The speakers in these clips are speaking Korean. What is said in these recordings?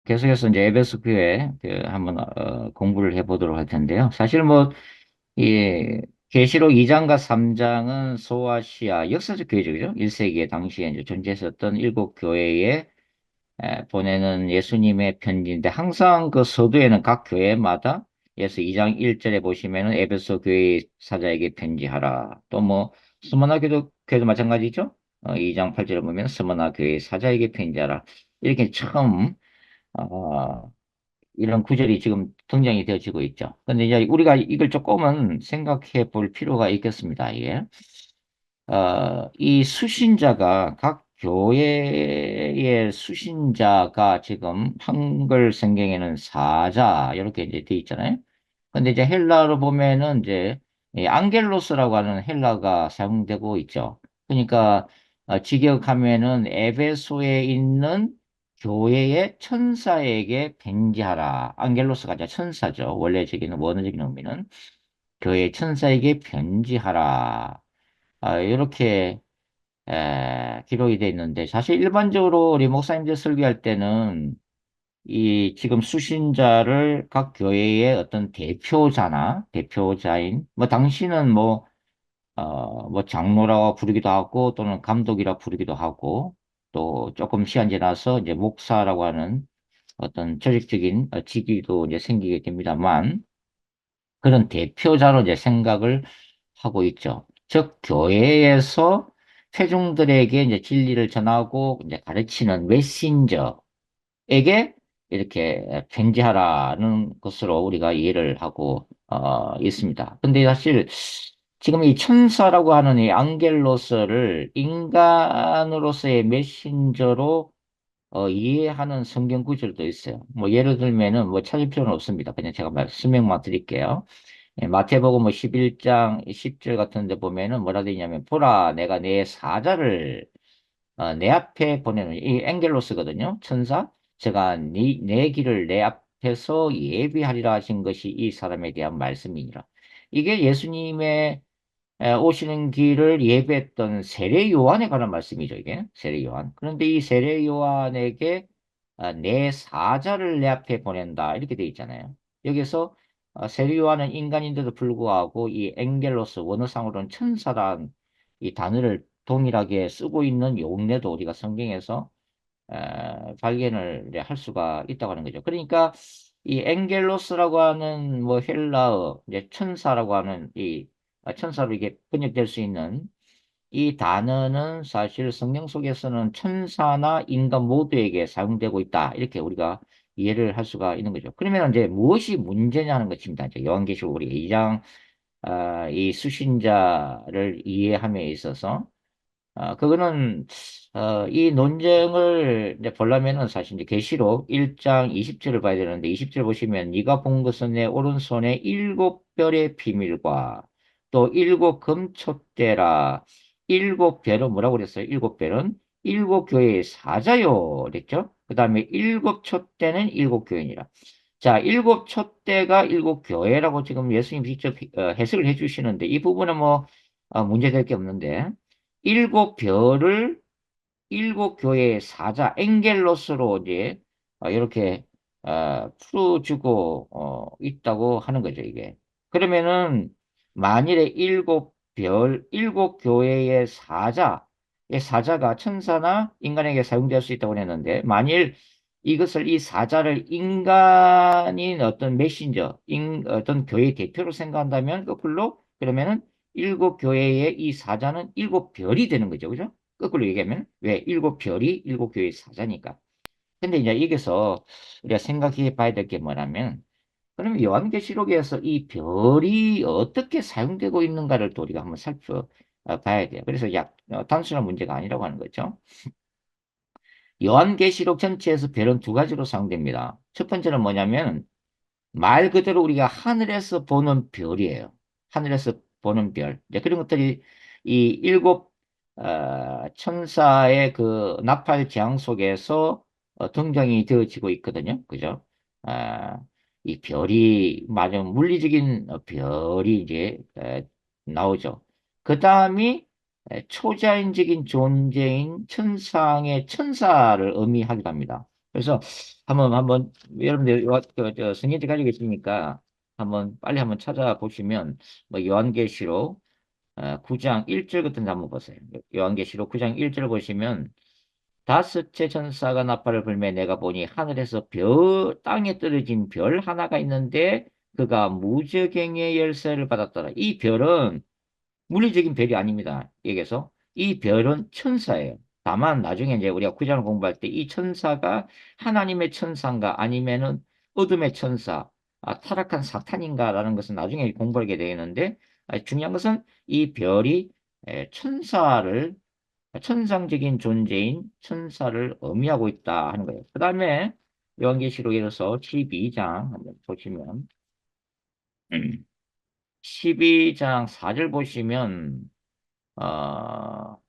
계속해서 이제 에베소 교회 한번 공부를 해보도록 할 텐데요. 사실 뭐 이 계시록 2장과 3장은 소아시아 역사적 교회죠, 그죠? 1세기에 당시에 이제 존재했었던 일곱 교회에 보내는 예수님의 편지인데 항상 그 서두에는 각 교회마다 예서 2장 1절에 보시면은 에베소 교회 사자에게 편지하라. 또 뭐 스무나 교회도 마찬가지죠. 2장 8절에 보면 스무나 교회 사자에게 편지하라. 이렇게 처음 어, 이런 구절이 지금 등장이 되어지고 있죠. 근데 이제 우리가 이걸 조금은 생각해 볼 필요가 있겠습니다. 이게. 이 수신자가 각 교회의 수신자가 지금 한글 성경에는 사자 이렇게 이제 돼 있잖아요. 근데 이제 헬라어로 보면은 이제 이 앙겔로스라고 하는 헬라가 사용되고 있죠. 그러니까 직역하면은 에베소에 있는 교회의 천사에게 편지하라. 앙겔로스가 이제 천사죠. 원래적인 원어적인 의미는 교회 천사에게 편지하라. 이렇게 기록이 돼 있는데 사실 일반적으로 우리 목사님들 설교할 때는 이 지금 수신자를 각 교회의 어떤 대표자나 대표자인 뭐 당신은 뭐 장로라고 부르기도 하고 또는 감독이라 부르기도 하고 또 조금 시간 지나서 이제 목사라고 하는 어떤 조직적인 직위도 이제 생기게 됩니다만 그런 대표자로 이제 생각을 하고 있죠. 즉, 교회에서 회중들에게 이제 진리를 전하고 이제 가르치는 메신저에게 이렇게 편지하라는 것으로 우리가 이해를 하고 있습니다. 근데 사실 지금 이 천사라고 하는 이 앙겔로스를 인간으로서의 메신저로 이해하는 성경 구절도 있어요. 뭐 예를 들면은 뭐 찾을 필요는 없습니다. 그냥 제가 설명만 드릴게요. 마태복음 뭐 11장 10절 같은 데 보면은 뭐라 되어 있냐면 보라 내가 내 사자를 내 앞에 보내는 이 엥겔로스거든요. 천사. 제가 내 길을 내 앞에서 예비하리라 하신 것이 이 사람에 대한 말씀이니라. 이게 예수님의 오시는 길을 예배했던 세례 요한에 관한 말씀이죠, 이게. 세례 요한. 그런데 이 세례 요한에게 내 사자를 내 앞에 보낸다. 이렇게 돼 있잖아요. 여기서 세례 요한은 인간인데도 불구하고 이 엥겔로스, 원어상으로는 천사란 이 단어를 동일하게 쓰고 있는 용례도 우리가 성경에서 발견을 이제 할 수가 있다고 하는 거죠. 그러니까 이 엥겔로스라고 하는 뭐 헬라어, 이제 천사라고 하는 이 천사로 이게 번역될 수 있는 이 단어는 사실 성경 속에서는 천사나 인간 모두에게 사용되고 있다. 이렇게 우리가 이해를 할 수가 있는 거죠. 그러면 이제 무엇이 문제냐는 것입니다. 이제 요한계시록 우리 2장 이 수신자를 이해함에 있어서 그거는, 이 논쟁을 이제 보려면은 사실 이제 계시록 1장 20절을 봐야 되는데 20절 보시면 네가 본 것은 내 오른손에 일곱 별의 비밀과 또 일곱 금촛대라. 일곱 별은 뭐라고 그랬어요? 일곱 별은 일곱 교회의 사자요. 그랬죠? 그 다음에 일곱 촛대는 일곱 교회니라. 자, 일곱 촛대가 일곱 교회라고 지금 예수님 직접 해석을 해 주시는데 이 부분은 뭐 문제될 게 없는데 일곱 별을 일곱 교회의 사자 엔겔로스로 이제 이렇게 풀어주고 있다고 하는 거죠, 이게. 그러면은 만일에 일곱 별, 일곱 교회의 사자, 이 사자가 천사나 인간에게 사용될 수 있다고 했는데 만일 이것을 이 사자를 인간인 어떤 메신저, 어떤 교회 대표로 생각한다면 거꾸로 그러면은 일곱 교회의 이 사자는 일곱 별이 되는 거죠. 그죠? 거꾸로 얘기하면 왜 일곱 별이 일곱 교회의 사자니까. 근데 이제 여기서 우리가 생각해 봐야 될 게 뭐냐면 그러면 요한계시록에서 이 별이 어떻게 사용되고 있는가를 또 우리가 한번 살펴봐야 돼요. 그래서 단순한 문제가 아니라고 하는 거죠. 요한계시록 전체에서 별은 두 가지로 사용됩니다. 첫 번째는 뭐냐면 말 그대로 우리가 하늘에서 보는 별이에요. 하늘에서 보는 별. 이제 그런 것들이 이 일곱 천사의 그 나팔 재앙 속에서 등장이 되어지고 있거든요. 그죠? 아, 이 별이 맞아 물리적인 별이 이제 나오죠. 그 다음이 초자연적인 존재인 천상의 천사를 의미하기도 합니다. 그래서 여러분들 성경책 가지고 계시니까 빨리 한번 찾아보시면 뭐 요한계시록 9장 1절 같은 데 한번 보세요. 요한계시록 9장 1절 보시면 다섯째 천사가 나팔을 불매 내가 보니 하늘에서 땅에 떨어진 별 하나가 있는데 그가 무저갱의 열쇠를 받았더라. 이 별은 물리적인 별이 아닙니다. 여기서 이 별은 천사예요. 다만 나중에 이제 우리가 구장을 공부할 때 이 천사가 하나님의 천사인가 아니면은 어둠의 천사, 타락한 사탄인가라는 것은 나중에 공부하게 되겠는데 중요한 것은 이 별이 천상적인 존재인 천사를 의미하고 있다 하는 거예요. 그 다음에 요한계시록에서 12장 한번 보시면 12장 4절 보시면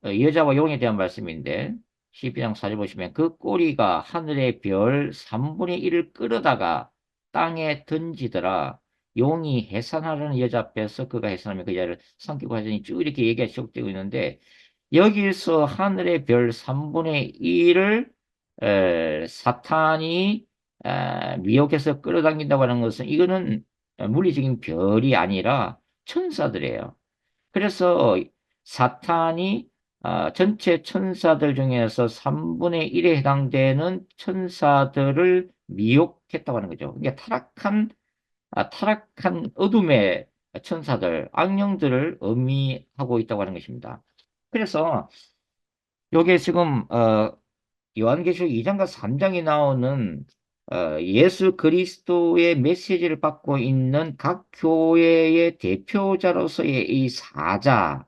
여자와 용에 대한 말씀인데 12장 4절 보시면 그 꼬리가 하늘의 별 3분의 1을 끌어다가 땅에 던지더라. 용이 해산하려는 여자 앞에서 그가 해산하면 그 여자를 삼키고 하더니 쭉 이렇게 얘기가 지속되고 있는데 여기서 하늘의 별 3분의 1을 사탄이 미혹해서 끌어당긴다고 하는 것은 이거는 물리적인 별이 아니라 천사들이에요. 그래서 사탄이 전체 천사들 중에서 3분의 1에 해당되는 천사들을 미혹했다고 하는 거죠. 이게 타락한 어둠의 천사들, 악령들을 의미하고 있다고 하는 것입니다. 그래서 요게 지금 요한계시록 2장과 3장에 나오는 예수 그리스도의 메시지를 받고 있는 각 교회의 대표자로서의 이 사자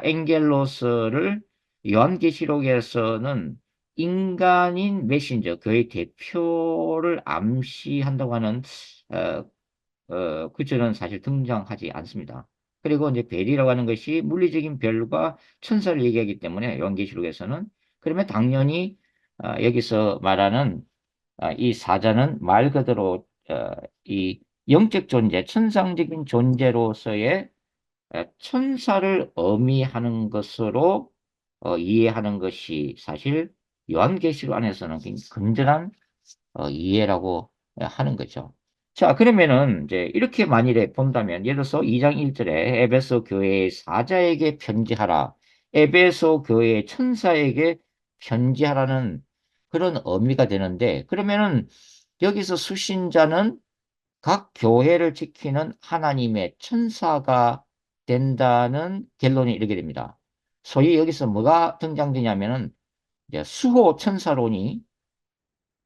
엔겔로스를 요한계시록에서는 인간인 메신저, 교회 대표를 암시한다고 하는 어, 구절은 사실 등장하지 않습니다. 그리고 이제 벨이라고 하는 것이 물리적인 별과 천사를 얘기하기 때문에 요한계시록에서는 그러면 당연히 여기서 말하는 이 사자는 말 그대로 이 영적 존재, 천상적인 존재로서의 천사를 의미하는 것으로 이해하는 것이 사실 요한계시록 안에서는 굉장히 건전한 이해라고 하는 거죠. 자, 그러면은 이제 이렇게 만일에 본다면 예를 들어서 2장 1절에 에베소 교회의 사자에게 편지하라. 에베소 교회의 천사에게 편지하라는 그런 의미가 되는데 그러면은 여기서 수신자는 각 교회를 지키는 하나님의 천사가 된다는 결론이 이르게 됩니다. 소위 여기서 뭐가 등장되냐면은 이제 수호 천사론이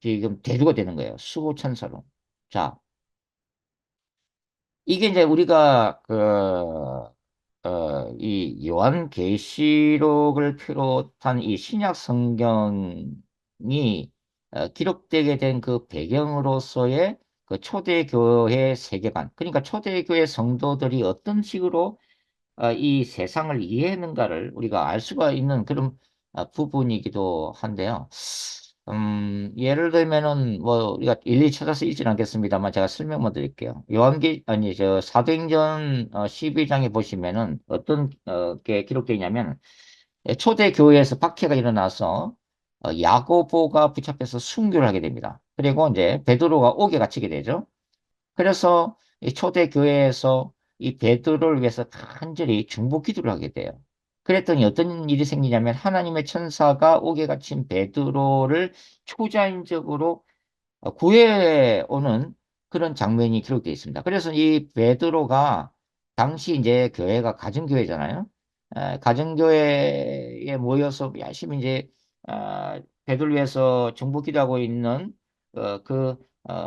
지금 대두가 되는 거예요. 수호 천사론. 자, 이게 이제 우리가 이 요한계시록을 비롯한 이 신약 성경이 기록되게 된 그 배경으로서의 그 초대교회 세계관, 그러니까 초대교회 성도들이 어떤 식으로 이 세상을 이해했는가를 우리가 알 수가 있는 그런 부분이기도 한데요. 예를 들면은 뭐 우리가 일일이 찾아서 읽지는 않겠습니다만 제가 설명만 드릴게요. 아니 저 사도행전 12장에 보시면은 어떤 게 기록되어 있냐면 초대 교회에서 박해가 일어나서 야고보가 붙잡혀서 순교를 하게 됩니다. 그리고 이제 베드로가 옥에 갇히게 되죠. 그래서 이 초대 교회에서 이 베드로를 위해서 간절히 중보 기도를 하게 돼요. 그랬더니 어떤 일이 생기냐면 하나님의 천사가 옥에 갇힌 베드로를 초자연적으로 구해오는 그런 장면이 기록되어 있습니다. 그래서 이 베드로가 당시 이제 교회가 가정교회잖아요. 가정교회에 모여서 열심히 이제 베드로를 위해서 중보 기도하고 있는 그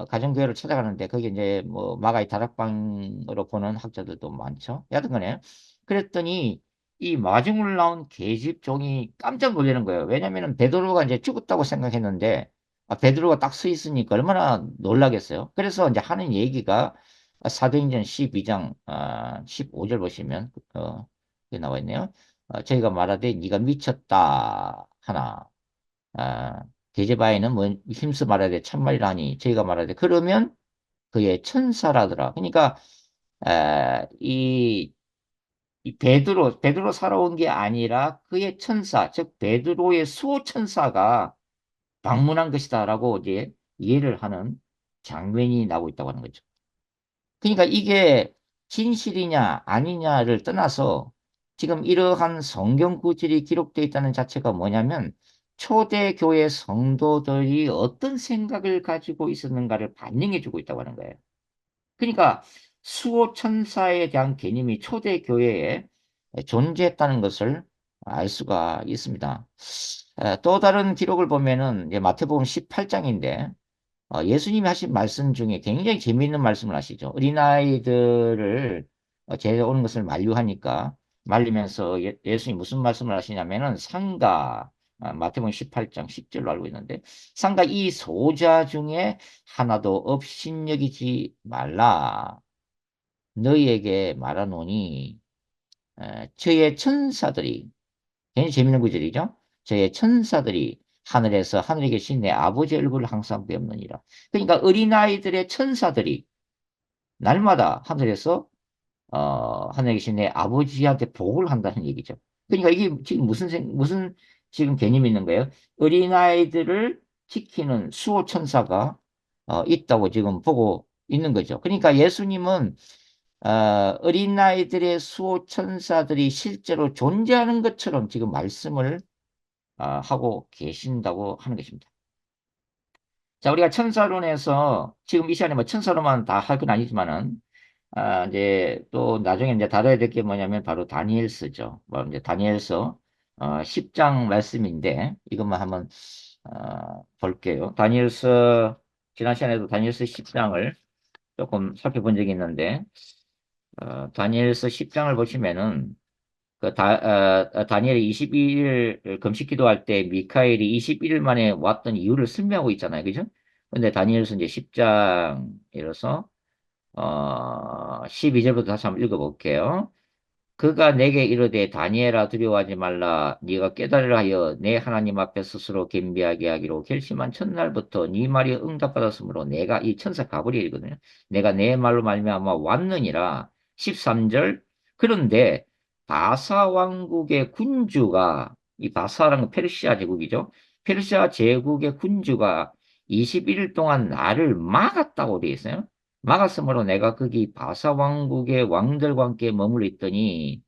가정교회를 찾아가는데 거기 이제 뭐 마가의 다락방으로 보는 학자들도 많죠. 여하튼간에 그랬더니 이 마중을 나온 계집 종이 깜짝 놀라는 거예요. 왜냐면은 베드로가 이제 죽었다고 생각했는데 베드로가 딱 서 있으니까 얼마나 놀라겠어요. 그래서 이제 하는 얘기가 사도행전 12장 15절 보시면 여기 나와 있네요. 저희가 말하되 네가 미쳤다 하나 계제바에는 뭐 힘써 말하되 참말이라니 저희가 말하되 그러면 그의 천사라더라. 그러니까 이 베드로 살아온 게 아니라 그의 천사, 즉 베드로의 수호 천사가 방문한 것이다라고 이제 이해를 하는 장면이 나오고 있다고 하는 거죠. 그러니까 이게 진실이냐 아니냐를 떠나서 지금 이러한 성경 구절이 기록되어 있다는 자체가 뭐냐면 초대교회 성도들이 어떤 생각을 가지고 있었는가를 반영해 주고 있다고 하는 거예요. 그러니까 수호천사에 대한 개념이 초대교회에 존재했다는 것을 알 수가 있습니다. 또 다른 기록을 보면은 이제 마태복음 18장인데 예수님이 하신 말씀 중에 굉장히 재미있는 말씀을 하시죠. 어린아이들을 데려오는 것을 만류하니까 말리면서 예수님이 무슨 말씀을 하시냐면은 상가 마태복음 18장 10절로 알고 있는데 상가 이 소자 중에 하나도 업신여기지 말라 너희에게 말하노니 저의 천사들이 굉장히 재미있는 구절이죠. 저의 천사들이 하늘에서 하늘에 계신 내 아버지 얼굴을 항상 배우느니라. 그러니까 어린아이들의 천사들이 날마다 하늘에서 하늘에 계신 내 아버지한테 보고를 한다는 얘기죠. 그러니까 이게 지금 무슨 지금 개념이 있는 거예요? 어린아이들을 지키는 수호천사가 있다고 지금 보고 있는 거죠. 그러니까 예수님은 어린아이들의 수호천사들이 실제로 존재하는 것처럼 지금 말씀을 하고 계신다고 하는 것입니다. 자, 우리가 천사론에서 지금 이 시간에 뭐 천사로만 다 할 건 아니지만은 이제 또 나중에 이제 다뤄야 될 게 뭐냐면 바로 다니엘서죠. 뭐 이제 다니엘서 10장 말씀인데 이것만 한번 볼게요. 다니엘서 지난 시간에도 다니엘서 10장을 조금 살펴본 적이 있는데 다니엘서 10장을 보시면은 다니엘이 21일 금식 기도할 때 미카엘이 21일 만에 왔던 이유를 설명하고 있잖아요. 그죠? 근데 다니엘서 이제 10장이라서 12절부터 다시 한번 읽어볼게요. 그가 내게 이르되 다니엘아 두려워하지 말라 네가 깨달으라 하여 내 하나님 앞에 스스로 겸비하게 하기로 결심한 첫날부터 네 말이 응답받았으므로 내가 이 천사 가브리엘이거든요. 내가 내 말로 말미암아 왔느니라. 13절 그런데 바사 왕국의 군주가 이 바사라는 건 페르시아 제국이죠. 페르시아 제국의 군주가 21일 동안 나를 막았다고 되어 있어요. 막았으므로 내가 거기 바사 왕국의 왕들과 함께 머물러 있더니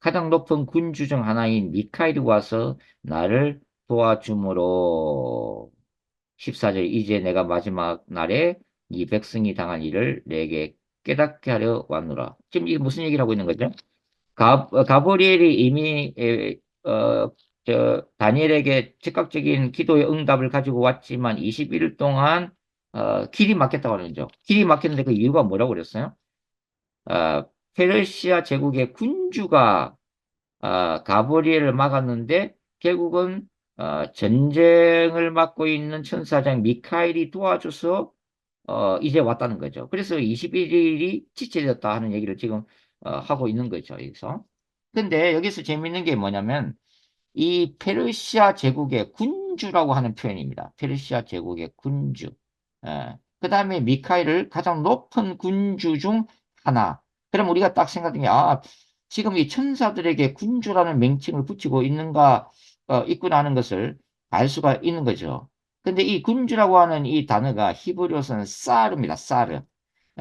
가장 높은 군주 중 하나인 미카엘이 와서 나를 도와주므로 14절 이제 내가 마지막 날에 이 백성이 당한 일을 내게 깨닫게 하려 왔노라. 지금 이게 무슨 얘기를 하고 있는 거죠? 가브리엘이 이미 다니엘에게 즉각적인 기도의 응답을 가지고 왔지만 21일 동안 길이 막혔다고 하는 거죠. 길이 막혔는데 그 이유가 뭐라고 그랬어요? 페르시아 제국의 군주가 가브리엘을 막았는데 결국은 전쟁을 맡고 있는 천사장 미카엘이 도와줘서 이제 왔다는 거죠. 그래서 21일이 지체됐다 하는 얘기를 지금 하고 있는 거죠. 여기서. 근데 여기서 재밌는 게 뭐냐면 이 페르시아 제국의 군주라고 하는 표현입니다. 페르시아 제국의 군주. 그 다음에 미카엘을 가장 높은 군주 중 하나. 그럼 우리가 딱 생각하는 게, 지금 이 천사들에게 군주라는 명칭을 붙이고 있구나 하는 것을 알 수가 있는 거죠. 근데 이 군주라고 하는 이 단어가 히브리어서는 사르입니다. 사르.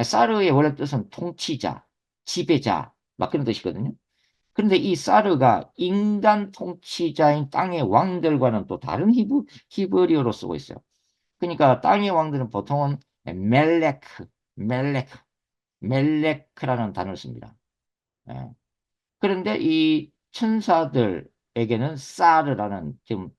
사르의 원래 뜻은 통치자, 지배자, 막 그런 뜻이거든요. 그런데 이 사르가 인간 통치자인 땅의 왕들과는 또 다른 히브리어로 쓰고 있어요. 그러니까 땅의 왕들은 보통은 멜레크, 멜레크, 멜레크라는 단어를 씁니다. 예. 그런데 이 천사들에게는 사르라는 지금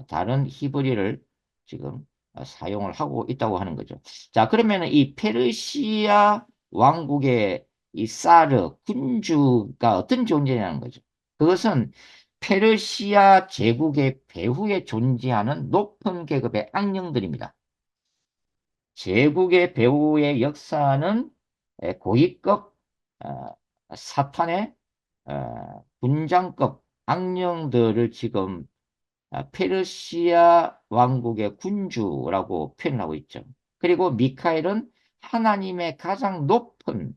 다른 히브리를 지금 사용을 하고 있다고 하는 거죠. 자, 그러면 이 페르시아 왕국의 이 사르 군주가 어떤 존재냐는 거죠. 그것은 페르시아 제국의 배후에 존재하는 높은 계급의 악령들입니다. 제국의 배후의 역사는 고위급 사탄의 군장급 악령들을 지금 페르시아 왕국의 군주라고 표현하고 있죠. 그리고 미카엘은 하나님의 가장 높은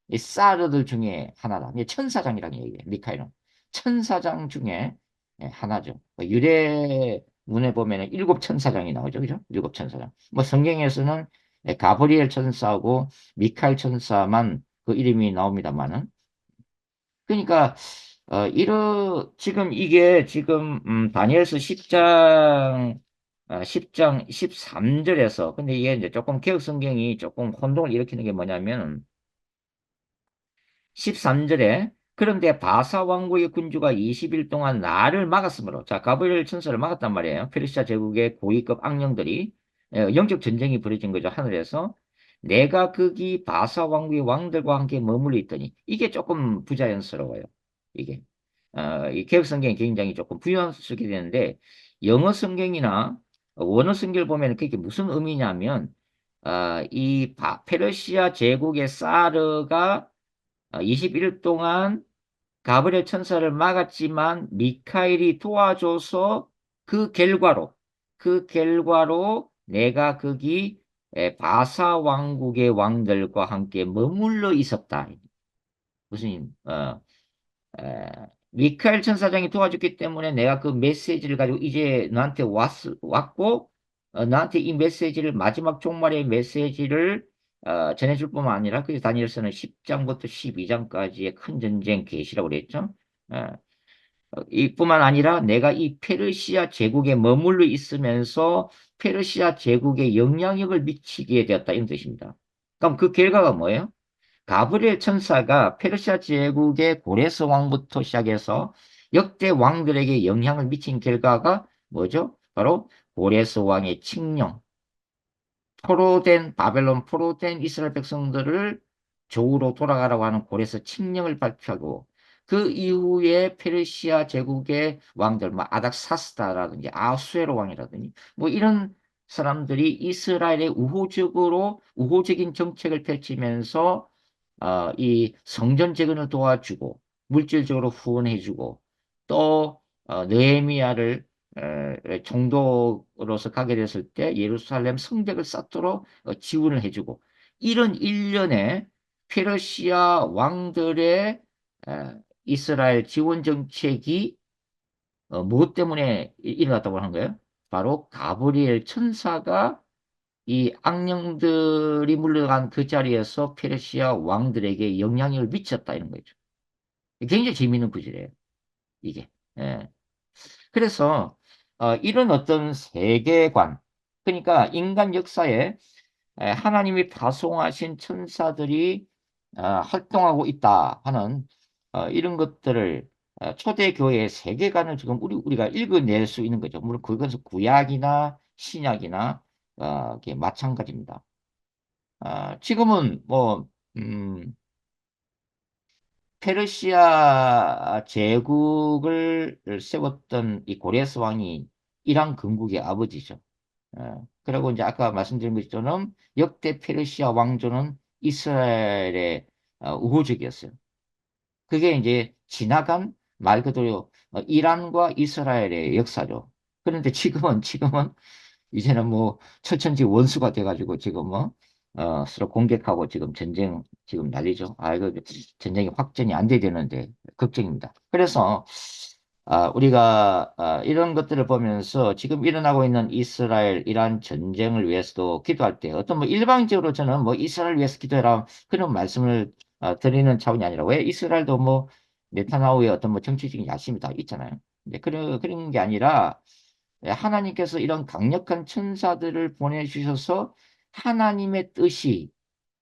이 사르들 중에 하나다. 이게 천사장이라는 얘기예요. 미카엘은 천사장 중에 하나죠. 유대는 문에 보면은 일곱 천사장이 나오죠. 그죠? 일곱 천사장. 뭐 성경에서는 가브리엘 천사하고 미카엘 천사만 그 이름이 나옵니다만은. 그러니까 지금 이게 지금 다니엘서 10장 10장 13절에서 근데 이게 이제 조금 개혁 성경이 조금 혼동을 일으키는 게 뭐냐면 13절에 그런데 바사 왕국의 군주가 20일 동안 나를 막았으므로 자 가브리엘 천사를 막았단 말이에요. 페르시아 제국의 고위급 악령들이 영적 전쟁이 벌어진 거죠. 하늘에서 내가 거기 바사 왕국의 왕들과 함께 머물러 있더니 이게 조금 부자연스러워요. 이게 이 개혁 성경이 굉장히 조금 부연스럽게 되는데 영어 성경이나 원어 성경을 보면 그게 무슨 의미냐면 페르시아 제국의 사르가 21일 동안 가브리엘 천사를 막았지만 미카엘이 도와줘서 그 결과로 내가 거기 바사 왕국의 왕들과 함께 머물러 있었다. 무슨 미카엘 천사장이 도와줬기 때문에 내가 그 메시지를 가지고 이제 너한테 왔고, 너한테 이 메시지를, 마지막 종말의 메시지를 전해줄 뿐만 아니라, 그래서 다니엘서는 10장부터 12장까지의 큰 전쟁 계시라고 그랬죠. 어, 이뿐만 아니라 내가 이 페르시아 제국에 머물러 있으면서 페르시아 제국에 영향력을 미치게 되었다. 이런 뜻입니다. 그럼 그 결과가 뭐예요? 가브리엘 천사가 페르시아 제국의 고레스 왕부터 시작해서 역대 왕들에게 영향을 미친 결과가 뭐죠? 바로 고레스 왕의 칙령, 포로된 이스라엘 백성들을 조우로 돌아가라고 하는 고레스 칙령을 발표하고 그 이후에 페르시아 제국의 왕들, 뭐 아닥사스다라든지 아수에로 왕이라든지 뭐 이런 사람들이 이스라엘에 우호적인 정책을 펼치면서 이 성전 재건을 도와주고 물질적으로 후원해주고 또 느헤미야를 총독으로서 가게 됐을 때 예루살렘 성벽을 쌓도록 지원을 해주고 이런 일련의 페르시아 왕들의 이스라엘 지원 정책이 무엇 때문에 일어났다고 하는 거예요? 바로 가브리엘 천사가 이 악령들이 물러간 그 자리에서 페르시아 왕들에게 영향력을 미쳤다 이런 거죠. 굉장히 재미있는 구절이에요. 이게. 예. 그래서 이런 어떤 세계관, 그러니까 인간 역사에 하나님이 파송하신 천사들이 활동하고 있다 하는 이런 것들을 초대 교회의 세계관을 지금 우리가 읽어낼 수 있는 거죠. 물론 그것은 구약이나 신약이나 이게 마찬가지입니다. 지금은 뭐 페르시아 제국을 세웠던 이 고레스 왕이 이란 건국의 아버지죠. 그리고 이제 아까 말씀드린 것처럼 역대 페르시아 왕조는 이스라엘의 우호적이었어요. 그게 이제 지나간 말 그대로 이란과 이스라엘의 역사죠. 그런데 지금은 이제는 뭐 철천지 원수가 돼가지고 지금 뭐 서로 공격하고 지금 전쟁 지금 난리죠. 이거 전쟁이 확전이 안 돼 되는데 걱정입니다. 그래서 우리가 이런 것들을 보면서 지금 일어나고 있는 이스라엘 이란 전쟁을 위해서도 기도할 때 어떤 뭐 일방적으로 저는 뭐 이스라엘 위해서 기도해라 그런 말씀을 드리는 차원이 아니라 왜 이스라엘도 뭐 네타냐후의 어떤 뭐 정치적인 야심이 다 있잖아요. 근데 그런 게 아니라 하나님께서 이런 강력한 천사들을 보내주셔서 하나님의 뜻이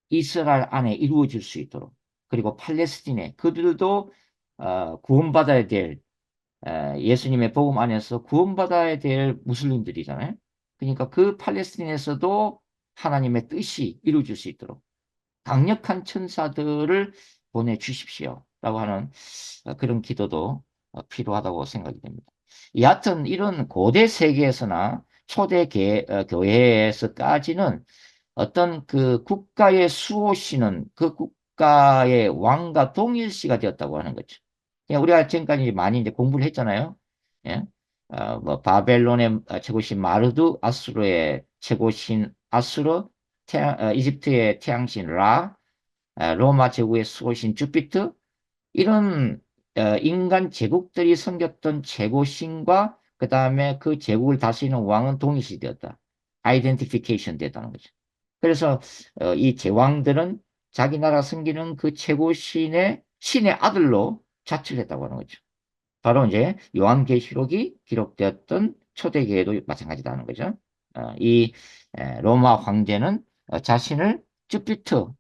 이스라엘 안에 이루어질 수 있도록 그리고 팔레스틴에 그들도 구원받아야 될 예수님의 복음 안에서 구원받아야 될 무슬림들이잖아요. 그러니까 그 팔레스틴에서도 하나님의 뜻이 이루어질 수 있도록 강력한 천사들을 보내주십시오. 라고 하는 그런 기도도 필요하다고 생각이 됩니다. 여하튼 이런 고대 세계에서나 초대 교회에서까지는 어떤 그 국가의 수호시는 그 국가의 왕과 동일시가 되었다고 하는 거죠. 그냥 우리가 지금까지 많이 이제 공부를 했잖아요. 예? 뭐 바벨론의 최고신 마르두, 아수르의 최고신 아수르, 이집트의 태양신 라, 로마 제국의 수호신 주피터 이런 인간 제국들이 섬겼던 제고신과 그 다음에 그 제국을 다스리는 왕은 동일시되었다. 아이덴티피케이션 됐다는 거죠. 그래서 이 제왕들은 자기 나라 섬기는 그 최고 신의 아들로 자처를 했다고 하는 거죠. 바로 이제 요한계시록이 기록되었던 초대교회도 마찬가지다는 거죠. 이 로마 황제는 자신을 주피터,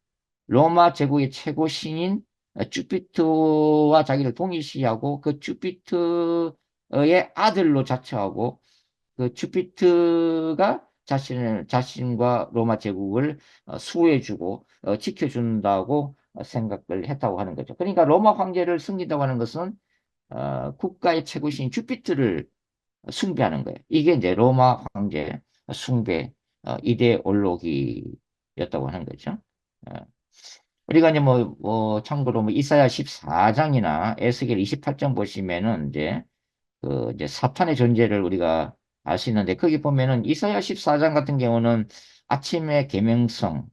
로마 제국의 최고 신인 주피터와 자기를 동일시하고 그 주피터의 아들로 자처하고 그 주피터가 자신과 로마 제국을 수호해주고 지켜준다고 생각을 했다고 하는 거죠. 그러니까 로마 황제를 섬긴다고 하는 것은 국가의 최고신 주피터를 숭배하는 거예요. 이게 이제 로마 황제 숭배 이데올로기였다고 하는 거죠. 어, 우리가 이제 참고로 이사야 14장이나 에스겔 28장 보시면은 이제 사탄의 존재를 우리가 알 수 있는데 거기 보면은 이사야 14장 같은 경우는 아침의 계명성은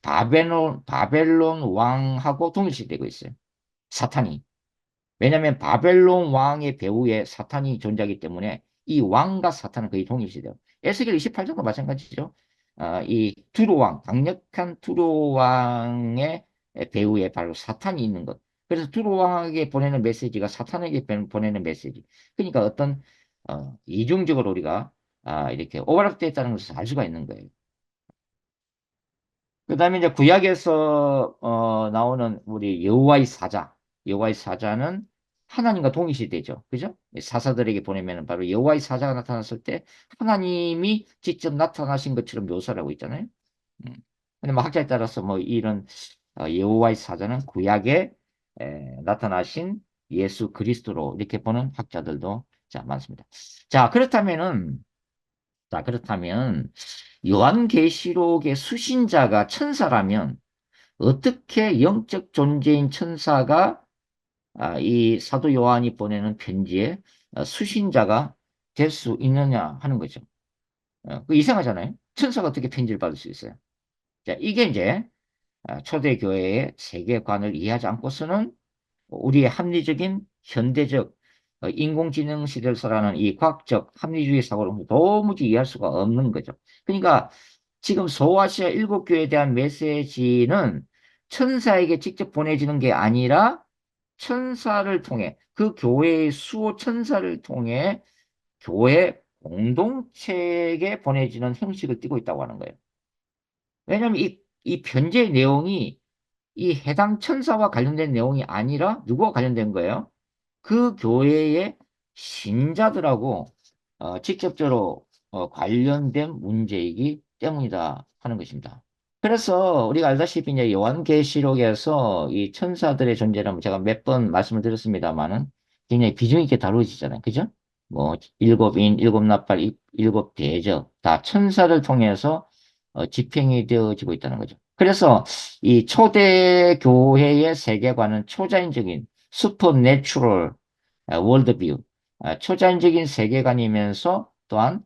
바벨론 왕하고 동일시되고 있어요. 사탄이. 왜냐하면 바벨론 왕의 배후에 사탄이 존재하기 때문에 이 왕과 사탄은 거의 동일시돼요. 에스겔 28장도 마찬가지죠. 이 두로 왕, 강력한 두로 왕의 배후에 바로 사탄이 있는 것. 그래서 두로 왕에게 보내는 메시지가 사탄에게 보내는 메시지. 그러니까 어떤 이중적으로 우리가 이렇게 오버랩되어 있다는 것을 알 수가 있는 거예요. 그다음에 이제 구약에서 나오는 우리 여호와의 사자는 하나님과 동일시되죠. 그죠? 사사들에게 보내면 바로 여호와의 사자가 나타났을 때 하나님이 직접 나타나신 것처럼 묘사를 하고 있잖아요. 음. 근데 뭐 학자에 따라서 뭐 이런 여호와의 사자는 구약에 나타나신 예수 그리스도로 이렇게 보는 학자들도 많습니다. 자, 그렇다면 요한계시록의 수신자가 천사라면 어떻게 영적 존재인 천사가 이 사도 요한이 보내는 편지에 수신자가 될 수 있느냐 하는 거죠. 그 이상하잖아요. 천사가 어떻게 편지를 받을 수 있어요? 자, 이게 이제 초대교회의 세계관을 이해하지 않고서는 우리의 합리적인 현대적 인공지능 시대를 살아가는 이 과학적 합리주의 사고를 도무지 이해할 수가 없는 거죠. 그러니까 지금 소아시아 일곱 교회에 대한 메시지는 천사에게 직접 보내지는 게 아니라 천사를 통해 그 교회의 수호 천사를 통해 교회 공동체에게 보내지는 형식을 띠고 있다고 하는 거예요. 왜냐하면 이 편지의 내용이 이 해당 천사와 관련된 내용이 아니라 누구와 관련된 거예요? 그 교회의 신자들하고 직접적으로 관련된 문제이기 때문이다 하는 것입니다. 그래서 우리가 알다시피 이제 요한계시록에서 이 천사들의 존재는 제가 몇 번 말씀을 드렸습니다만은 굉장히 비중 있게 다루어지잖아요. 그죠? 뭐 일곱 인, 일곱 나팔, 일곱 대적 다 천사를 통해서 집행이 되어지고 있다는 거죠. 그래서 이 초대 교회의 세계관은 초자연적인 슈퍼내추럴 월드뷰, 초자연적인 세계관이면서 또한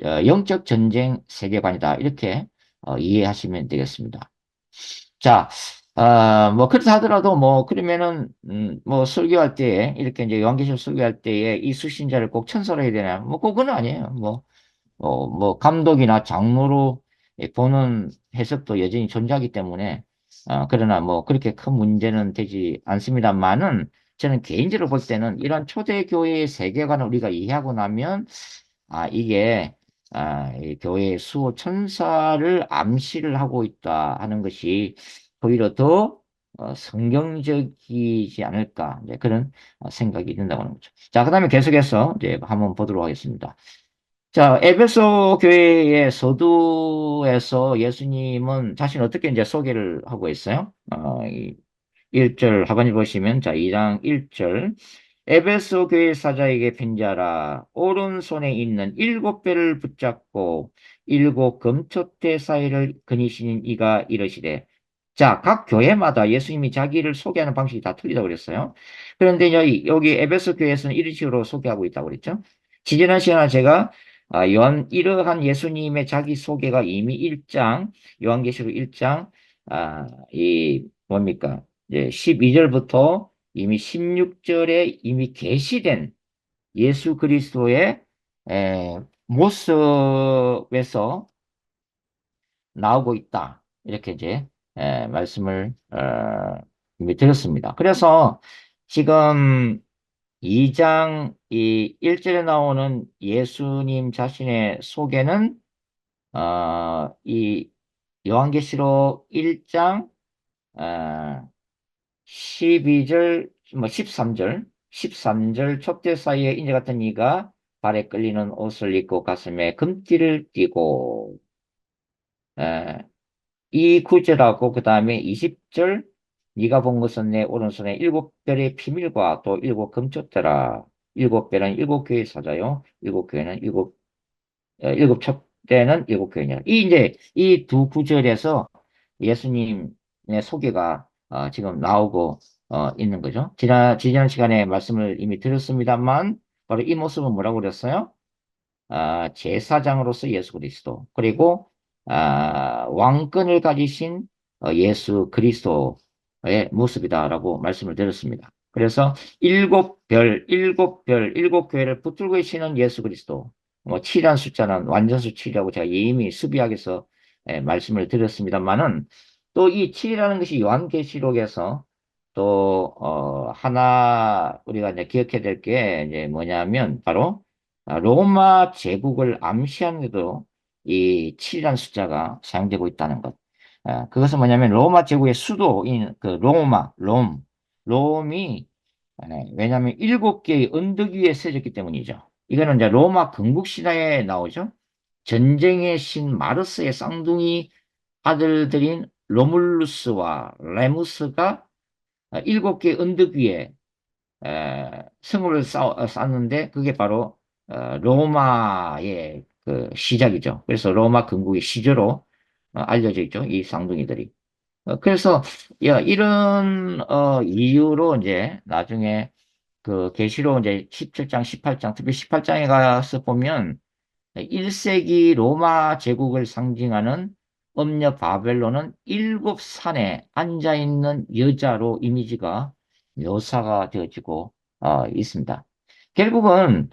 영적 전쟁 세계관이다. 이렇게 이해하시면 되겠습니다. 자, 뭐 그렇다 하더라도 뭐 그러면은 뭐 설교할 때에 이렇게 이제 요한계시록 설교할 때에 이 수신자를 꼭 천사로 해야 되나? 뭐 그건 아니에요. 뭐 감독이나 장로로 보는 해석도 여전히 존재하기 때문에 그러나 뭐 그렇게 큰 문제는 되지 않습니다만은 저는 개인적으로 볼 때는 이런 초대교회의 세계관을 우리가 이해하고 나면 이게 이 교회의 수호 천사를 암시를 하고 있다 하는 것이 오히려 더 성경적이지 않을까 이제 그런 생각이 든다고 하는 거죠. 자, 그다음에 계속해서 이제 한번 보도록 하겠습니다. 자, 에베소 교회의 서두에서 예수님은 자신 어떻게 이제 소개를 하고 있어요? 1절 하반절 보시면, 자, 2장 1절. 에베소 교회 사자에게 편지하라. 오른손에 있는 일곱 배를 붙잡고 일곱 금촛대 사이를 거니시는 이가 이러시되. 자, 각 교회마다 예수님이 자기를 소개하는 방식이 다 틀리다고 그랬어요. 그런데 여기 에베소 교회에서는 이런 식으로 소개하고 있다고 그랬죠. 지지난 시간에 제가 이러한 예수님의 자기소개가 이미 1장, 요한계시록 1장, 뭡니까? 이제 12절부터 이미 16절에 이미 계시된 예수 그리스도의 에, 모습에서 나오고 있다. 이렇게 이제 말씀을 이미 드렸습니다. 그래서 지금 2장 이 1절에 나오는 예수님 자신의 소개는 이 요한계시록 1장 12절, 뭐 13절 촛대 사이에 인자 같은 이가 발에 끌리는 옷을 입고 가슴에 금띠를 띠고 에, 이 구절하고 그 다음에 20절 네가 본 것은 내 오른손에 일곱 별의 비밀과 또 일곱 금촛대라. 일곱 별은 일곱 교회 사자요. 일곱 교회는 일곱 촛대는 일곱 교회냐. 이 이제 이 두 구절에서 예수님의 소개가 지금 나오고 있는 거죠. 지난 시간에 말씀을 이미 드렸습니다만 바로 이 모습은 뭐라고 그랬어요? 제사장으로서 예수 그리스도, 그리고 왕권을 가지신 예수 그리스도의 모습이다라고 말씀을 드렸습니다. 그래서 일곱 교회를 붙들고 계시는 예수 그리스도, 뭐 7이라는 숫자는 완전수 7이라고 제가 이미 수비학에서 말씀을 드렸습니다만은 또 이 7이라는 것이 요한계시록에서 또 하나 우리가 이제 기억해야 될 게 이제 뭐냐면 바로 로마 제국을 암시하는데도 이 7이라는 숫자가 사용되고 있다는 것. 그것은 뭐냐면 로마 제국의 수도인 그 롬이 왜냐하면 일곱 개의 언덕 위에 세졌기 때문이죠. 이거는 이제 로마 건국 신화에 나오죠. 전쟁의 신 마르스의 쌍둥이 아들들인 로물루스와 레무스가 일곱 개의 언덕 위에 성을 쌓는데 그게 바로 로마의 그 시작이죠. 그래서 로마 건국의 시조로 알려져 있죠. 이 쌍둥이들이. 그래서 이런 이유로 이제 나중에 그 계시록 이제 17장, 18장, 특히 18장에 가서 보면 1세기 로마 제국을 상징하는 음녀 바벨론은 일곱 산에 앉아 있는 여자로 이미지가 묘사가 되어지고 있습니다. 결국은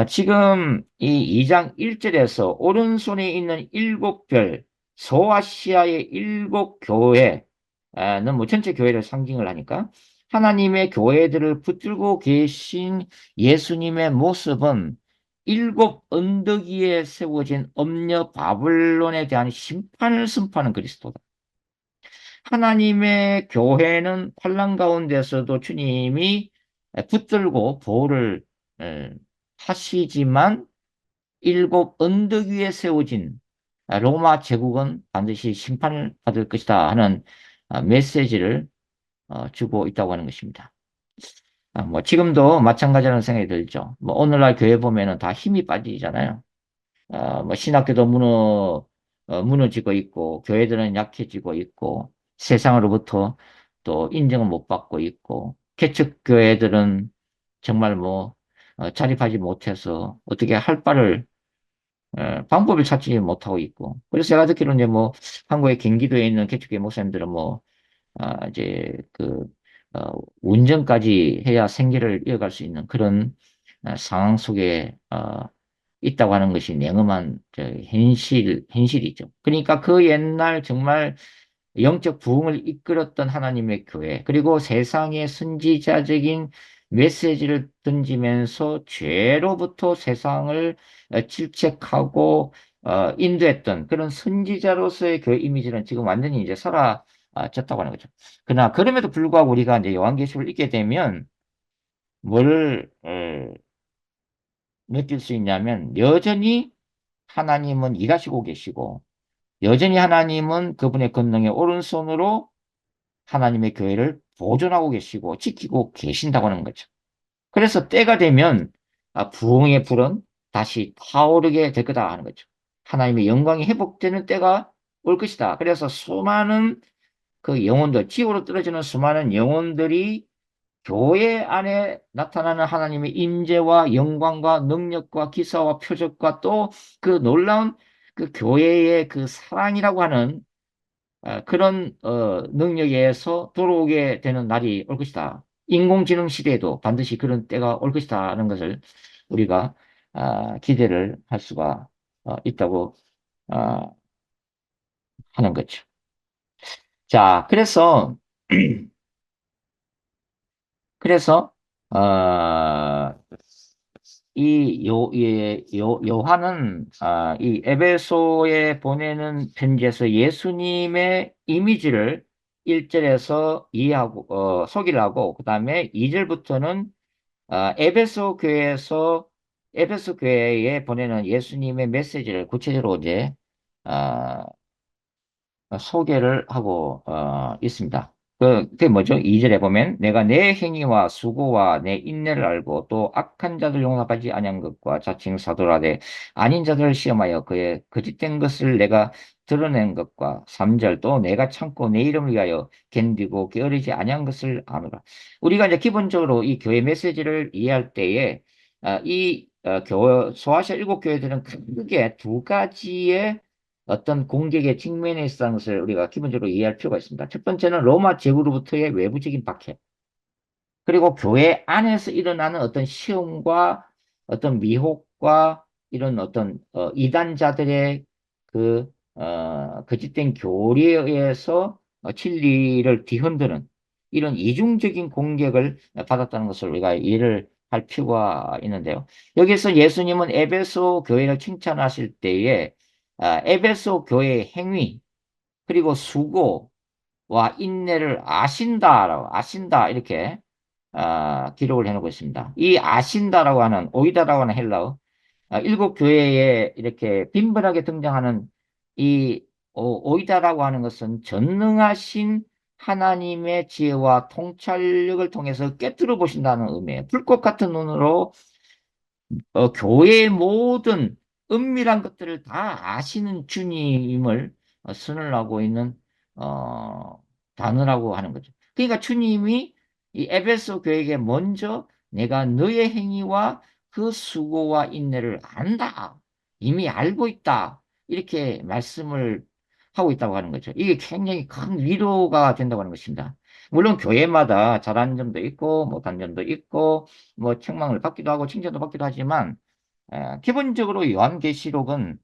지금 이 2장 1절에서 오른손에 있는 일곱 별, 소아시아의 일곱 교회는 뭐 전체 교회를 상징을 하니까 하나님의 교회들을 붙들고 계신 예수님의 모습은 일곱 언덕 위에 세워진 엄녀 바벨론에 대한 심판을 선포하는 그리스도다. 하나님의 교회는 환난 가운데서도 주님이 붙들고 보호를 하시지만 일곱 언덕 위에 세워진 로마 제국은 반드시 심판을 받을 것이다 하는 메시지를 주고 있다고 하는 것입니다. 뭐 지금도 마찬가지라는 생각이 들죠. 뭐 오늘날 교회 보면은 다 힘이 빠지잖아요. 뭐 신학교도 무너지고 있고, 교회들은 약해지고 있고, 세상으로부터 또 인정을 못 받고 있고, 개척교회들은 정말 뭐, 자립하지 못해서 어떻게 할 바를, 방법을 찾지 못하고 있고. 그래서 제가 듣기로는 이제 뭐, 한국의 경기도에 있는 개척교회 목사님들은 뭐, 이제 운전까지 해야 생계를 이어갈 수 있는 그런 상황 속에, 있다고 하는 것이 냉엄한 현실이죠. 그러니까 그 옛날 정말 영적 부흥을 이끌었던 하나님의 교회, 그리고 세상의 선지자적인 메시지를 던지면서 죄로부터 세상을 질책하고 인도했던 그런 선지자로서의 교회 이미지는 지금 완전히 이제 사라졌다고 하는 거죠. 그러나 그럼에도 불구하고 우리가 이제 요한계시록을 읽게 되면 뭘 느낄 수 있냐면 여전히 하나님은 일하시고 계시고 여전히 하나님은 그분의 권능의 오른손으로 하나님의 교회를 보존하고 계시고 지키고 계신다고 하는 거죠. 그래서 때가 되면 부흥의 불은 다시 타오르게 될 거다 하는 거죠. 하나님의 영광이 회복되는 때가 올 것이다. 그래서 수많은 그 영혼들, 지옥으로 떨어지는 수많은 영혼들이 교회 안에 나타나는 하나님의 임재와 영광과 능력과 기사와 표적과 또 그 놀라운 그 교회의 그 사랑이라고 하는 그런 능력에서 돌아오게 되는 날이 올 것이다. 인공지능 시대에도 반드시 그런 때가 올 것이다 하는 것을 우리가 기대를 할 수가 있다고 어, 하는 거죠. 자, 그래서 어, 요한은 이 에베소에 보내는 편지에서 예수님의 이미지를 1절에서 이해하고 소개를 하고 그다음에 2절부터는 에베소 교회에 보내는 예수님의 메시지를 구체적으로 이제 아, 소개를 하고 있습니다. 그게 뭐죠? 2절에 보면 내가 내 행위와 수고와 내 인내를 알고 또 악한 자들 용납하지 아니한 것과 자칭 사도라되 아닌 자들을 시험하여 그의 거짓된 것을 내가 드러낸 것과 3절 또 내가 참고 내 이름을 위하여 견디고 게으르지 아니한 것을 아노라. 우리가 이제 기본적으로 이 교회 메시지를 이해할 때에 소아시아 일곱 교회들은 크게 두 가지의 어떤 공격의 측면에 있다는 것을 우리가 기본적으로 이해할 필요가 있습니다. 첫 번째는 로마 제국으로부터의 외부적인 박해. 그리고 교회 안에서 일어나는 어떤 시험과 어떤 미혹과 이런 어떤 이단자들의 거짓된 교리에 의해서 진리를 뒤흔드는 이런 이중적인 공격을 받았다는 것을 우리가 이해를 할 필요가 있는데요. 여기서 예수님은 에베소 교회를 칭찬하실 때에 에베소 교회의 행위 그리고 수고와 인내를 아신다 이렇게 기록을 해놓고 있습니다. 이 아신다라고 하는 오이다라고 하는 헬라어 일곱 교회에 이렇게 빈번하게 등장하는 이 오이다라고 하는 것은 전능하신 하나님의 지혜와 통찰력을 통해서 꿰뚫어 보신다는 의미예요. 불꽃 같은 눈으로 교회의 모든 은밀한 것들을 다 아시는 주님을 선언하고 있는 단어라고 하는 거죠. 그러니까 주님이 이 에베소 교회에게 먼저 내가 너의 행위와 그 수고와 인내를 안다. 이미 알고 있다. 이렇게 말씀을 하고 있다고 하는 거죠. 이게 굉장히 큰 위로가 된다고 하는 것입니다. 물론 교회마다 잘하는 점도 있고 못한 점도 있고 뭐 책망을 받기도 하고 칭찬도 받기도 하지만 기본적으로 요한계시록은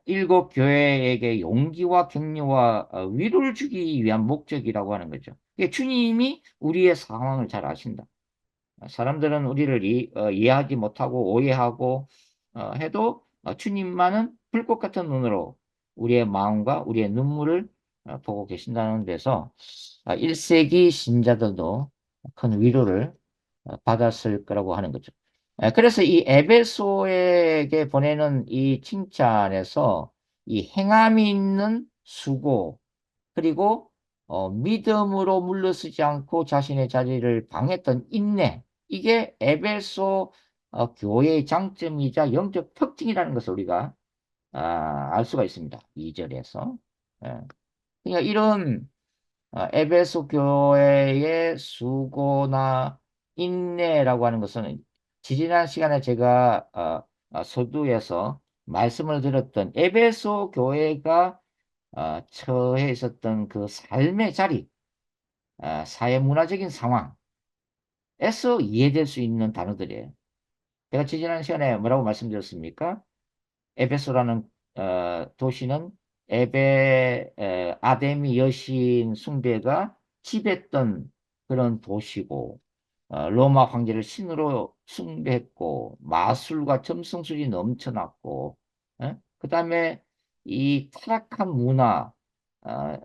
일곱 교회에게 용기와 격려와 위로를 주기 위한 목적이라고 하는 거죠. 이게 주님이 우리의 상황을 잘 아신다. 사람들은 우리를 이해하지 못하고 오해하고 해도 주님만은 불꽃 같은 눈으로 우리의 마음과 우리의 눈물을 보고 계신다는 데서 1세기 신자들도 큰 위로를 받았을 거라고 하는 거죠. 그래서 이 에베소에게 보내는 이 칭찬에서 이 행함이 있는 수고 그리고 믿음으로 물러서지 않고 자신의 자리를 방했던 인내 이게 에베소 교회의 장점이자 영적 특징이라는 것을 우리가 알 수가 있습니다. 2절에서. 그러니까 이런 에베소 교회의 수고나 인내라고 하는 것은 지지난 시간에 제가 서두에서 말씀을 드렸던 에베소 교회가 처해 있었던 그 삶의 자리, 사회 문화적인 상황에서 이해될 수 있는 단어들이에요. 제가 지지난 시간에 뭐라고 말씀드렸습니까? 에베소라는 도시는 아데미 여신 숭배가 지배했던 그런 도시고 로마 황제를 신으로 숭배했고 마술과 점성술이 넘쳐났고 그다음에 이 타락한 문화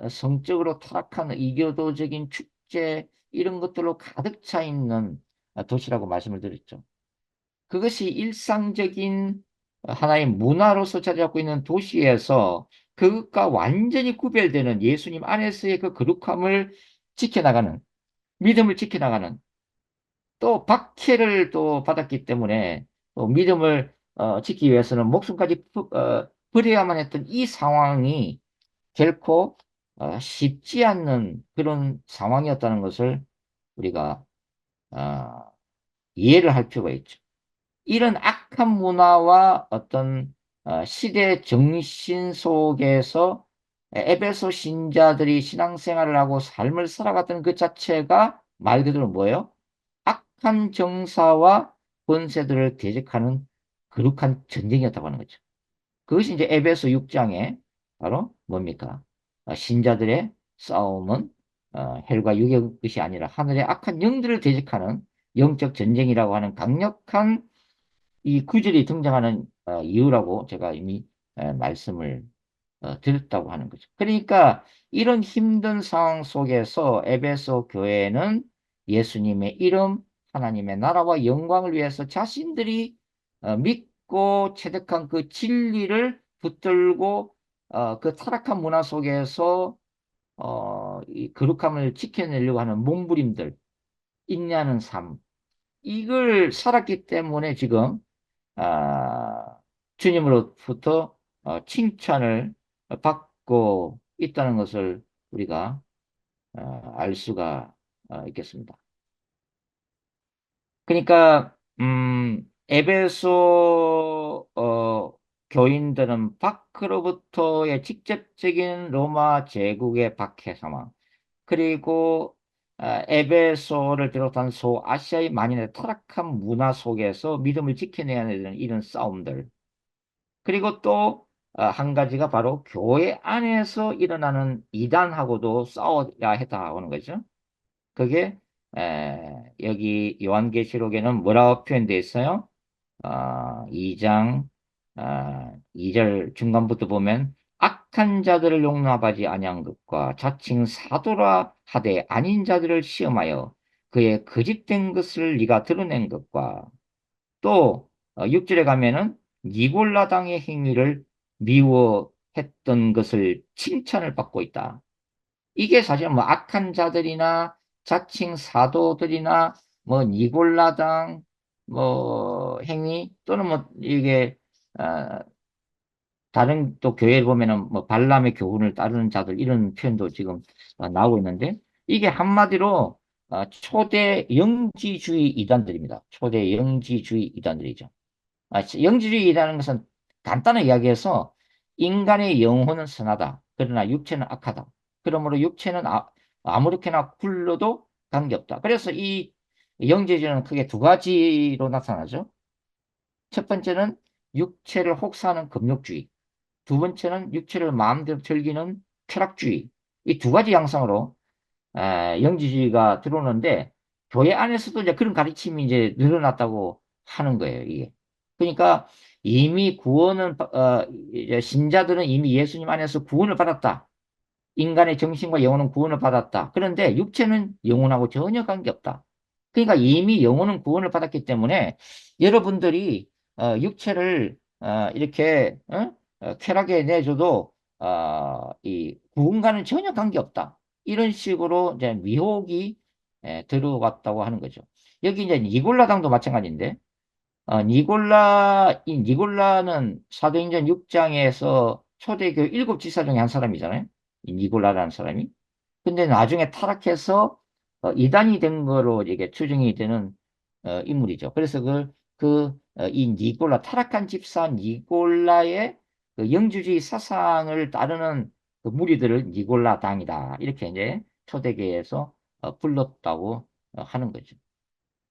성적으로 타락한 이교도적인 축제 이런 것들로 가득 차 있는 도시라고 말씀을 드렸죠. 그것이 일상적인 하나의 문화로서 자리 잡고 있는 도시에서 그것과 완전히 구별되는 예수님 안에서의 그 거룩함을 지켜나가는, 믿음을 지켜나가는, 또 박해를 또 받았기 때문에 또 믿음을 지키기 위해서는 목숨까지 버려야만 했던 이 상황이 결코 쉽지 않는 그런 상황이었다는 것을 우리가 어, 이해를 할 필요가 있죠. 이런 악한 문화와 어떤 시대 정신 속에서 에베소 신자들이 신앙생활을 하고 삶을 살아갔던 그 자체가 말 그대로 뭐예요? 악한 정사와 권세들을 대적하는 거룩한 전쟁이었다고 하는 거죠. 그것이 이제 에베소 6장에 바로 뭡니까? 신자들의 싸움은 헬과 육의 것이 아니라 하늘의 악한 영들을 대적하는 영적 전쟁이라고 하는 강력한 이 구절이 등장하는 이유라고 제가 이미 말씀을 드렸다고 하는 거죠. 그러니까 이런 힘든 상황 속에서 에베소 교회는 예수님의 이름, 하나님의 나라와 영광을 위해서 자신들이 믿고 체득한 그 진리를 붙들고 그 타락한 문화 속에서 이 거룩함을 지켜내려고 하는 몸부림들, 인내하는 삶, 이걸 살았기 때문에 지금 주님으로부터 칭찬을 받고 있다는 것을 우리가 알 수가 있겠습니다. 그러니까 에베소 교인들은 밖으로부터의 직접적인 로마 제국의 박해 상황, 그리고 에베소를 비롯한 소아시아의 만인의 타락한 문화 속에서 믿음을 지켜내야 되는 이런 싸움들, 그리고 또 한 가지가 바로 교회 안에서 일어나는 이단하고도 싸워야 했다 하는 거죠. 그게 여기 요한계시록에는 뭐라고 표현되어 있어요? 2장 2절 중간부터 보면 악한 자들을 용납하지 아니한 것과 자칭 사도라 하되 아닌 자들을 시험하여 그의 거짓된 것을 네가 드러낸 것과 또 6절에 가면은 니골라당의 행위를 미워했던 것을 칭찬을 받고 있다. 이게 사실 뭐 악한 자들이나 자칭 사도들이나 뭐 니골라당 뭐 행위 또는 뭐 이게 어, 다른 또 교회를 보면은 뭐 발람의 교훈을 따르는 자들 이런 표현도 지금 나오고 있는데 이게 한마디로 초대 영지주의 이단들입니다. 초대 영지주의 이단들이죠. 영지주의라는 것은 간단하게 이야기해서 인간의 영혼은 선하다. 그러나 육체는 악하다. 그러므로 육체는 아무렇게나 굴러도 관계없다. 그래서 이 영지주의는 크게 두 가지로 나타나죠. 첫 번째는 육체를 혹사하는 금욕주의. 두 번째는 육체를 마음대로 즐기는 쾌락주의. 이 두 가지 양상으로 영지주의가 들어오는데 교회 안에서도 이제 그런 가르침이 이제 늘어났다고 하는 거예요, 이게. 그러니까 이미 구원은 이제 신자들은 이미 예수님 안에서 구원을 받았다. 인간의 정신과 영혼은 구원을 받았다. 그런데 육체는 영혼하고 전혀 관계없다. 그러니까 이미 영혼은 구원을 받았기 때문에 여러분들이 육체를 이렇게 쾌락에 내줘도 이 구원과는 전혀 관계없다. 이런 식으로 이제 미혹이 들어왔다고 하는 거죠. 여기 이제 니골라당도 마찬가지인데 이 니골라는 사도행전 6장에서 초대교회 일곱 지사 중에 한 사람이잖아요. 이 니골라라는 사람이. 근데 나중에 타락해서 이단이 된 거로 이게 추정이 되는 인물이죠. 그래서 이 니골라, 타락한 집사 니골라의 그 영주주의 사상을 따르는 그 무리들을 니골라 당이다. 이렇게 이제 초대교회에서 불렀다고 하는 거죠.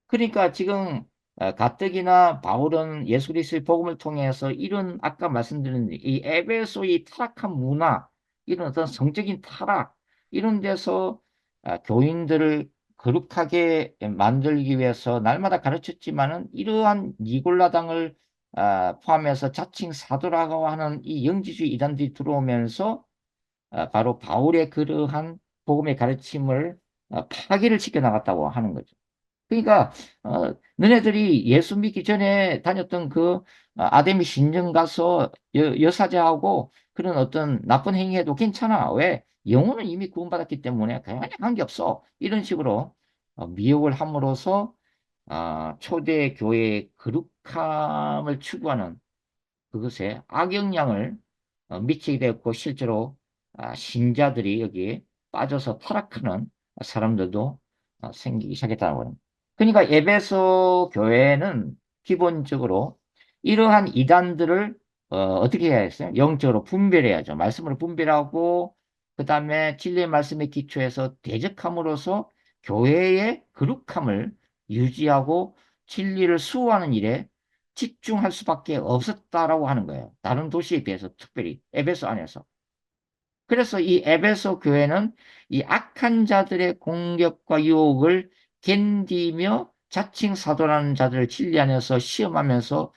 그러니까 지금 가뜩이나 바울은 예수 그리스도의 복음을 통해서 이런 아까 말씀드린 이 에베소의 타락한 문화, 이런 어떤 성적인 타락 이런 데서 교인들을 거룩하게 만들기 위해서 날마다 가르쳤지만은 이러한 니골라당을 포함해서 자칭 사도라고 하는 이 영지주의 이단들이 들어오면서 바로 바울의 그러한 복음의 가르침을 파괴를 시켜 나갔다고 하는 거죠. 그러니까 너네들이 예수 믿기 전에 다녔던 그 아데미 신전 가서 여사제하고 그런 어떤 나쁜 행위해도 괜찮아. 왜? 영혼은 이미 구원받았기 때문에 전혀 관계없어. 이런 식으로 미혹을 함으로써 초대 교회의 거룩함을 추구하는 그것에 악영향을 미치게 되었고 실제로 신자들이 여기에 빠져서 타락하는 사람들도 생기기 시작했다는 거예요. 그러니까 에베소 교회는 기본적으로 이러한 이단들을 어떻게 해야 했어요? 영적으로 분별해야죠. 말씀으로 분별하고 그 다음에 진리의 말씀에 기초해서 대적함으로써 교회의 거룩함을 유지하고 진리를 수호하는 일에 집중할 수밖에 없었다라고 하는 거예요. 다른 도시에 비해서 특별히 에베소 안에서. 그래서 이 에베소 교회는 이 악한 자들의 공격과 유혹을 견디며 자칭 사도라는 자들을 진리 안에서 시험하면서